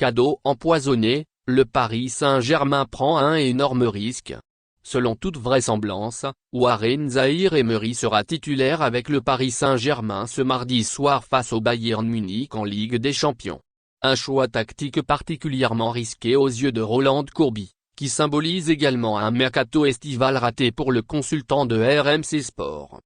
Cadeau empoisonné, le Paris Saint-Germain prend un énorme risque. Selon toute vraisemblance, Warren Zaïre-Emery sera titulaire avec le Paris Saint-Germain ce mardi soir face au Bayern Munich en Ligue des Champions. Un choix tactique particulièrement risqué aux yeux de Roland Courbis, qui symbolise également un mercato estival raté pour le consultant de RMC Sport.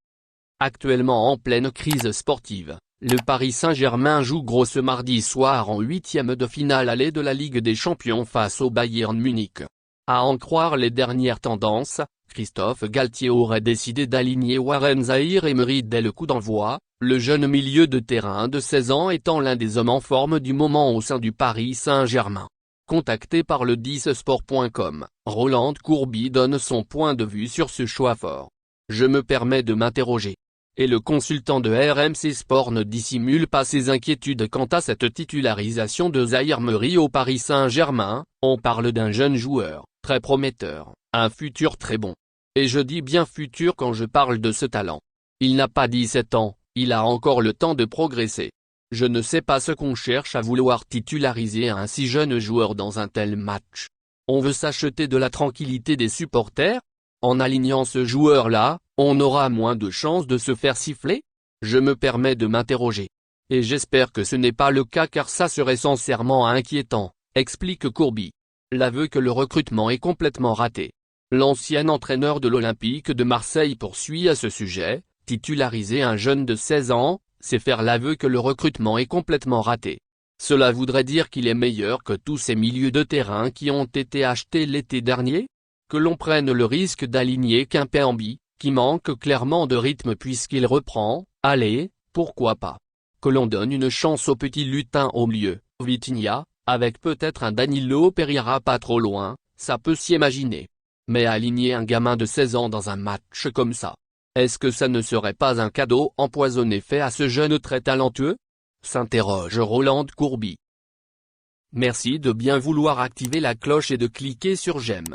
Actuellement en pleine crise sportive, le Paris Saint-Germain joue gros ce mardi soir en huitième de finale aller de la Ligue des Champions face au Bayern Munich. À en croire les dernières tendances, Christophe Galtier aurait décidé d'aligner Warren Zaïre-Emery dès le coup d'envoi, le jeune milieu de terrain de 16 ans étant l'un des hommes en forme du moment au sein du Paris Saint-Germain. Contacté par le 10sport.com, Roland Courbis donne son point de vue sur ce choix fort. Je me permets de m'interroger. Et le consultant de RMC Sport ne dissimule pas ses inquiétudes quant à cette titularisation de Zaïre-Emery au Paris Saint-Germain. On parle d'un jeune joueur, très prometteur, un futur très bon. Et je dis bien futur quand je parle de ce talent. Il n'a pas 17 ans, il a encore le temps de progresser. Je ne sais pas ce qu'on cherche à vouloir titulariser un si jeune joueur dans un tel match. On veut s'acheter de la tranquillité des supporters? En alignant ce joueur-là, on aura moins de chances de se faire siffler? Je me permets de m'interroger. Et j'espère que ce n'est pas le cas car ça serait sincèrement inquiétant, explique Courbis. L'aveu que le recrutement est complètement raté. L'ancien entraîneur de l'Olympique de Marseille poursuit à ce sujet, titulariser un jeune de 16 ans, c'est faire l'aveu que le recrutement est complètement raté. Cela voudrait dire qu'il est meilleur que tous ces milieux de terrain qui ont été achetés l'été dernier? Que l'on prenne le risque d'aligner Kimpembe, qui manque clairement de rythme puisqu'il reprend, allez, pourquoi pas. Que l'on donne une chance au petit lutin au milieu, Vitinha, avec peut-être un Danilo Pereira pas trop loin, ça peut s'y imaginer. Mais aligner un gamin de 16 ans dans un match comme ça, est-ce que ça ne serait pas un cadeau empoisonné fait à ce jeune très talentueux? S'interroge Roland Courbis. Merci de bien vouloir activer la cloche et de cliquer sur j'aime.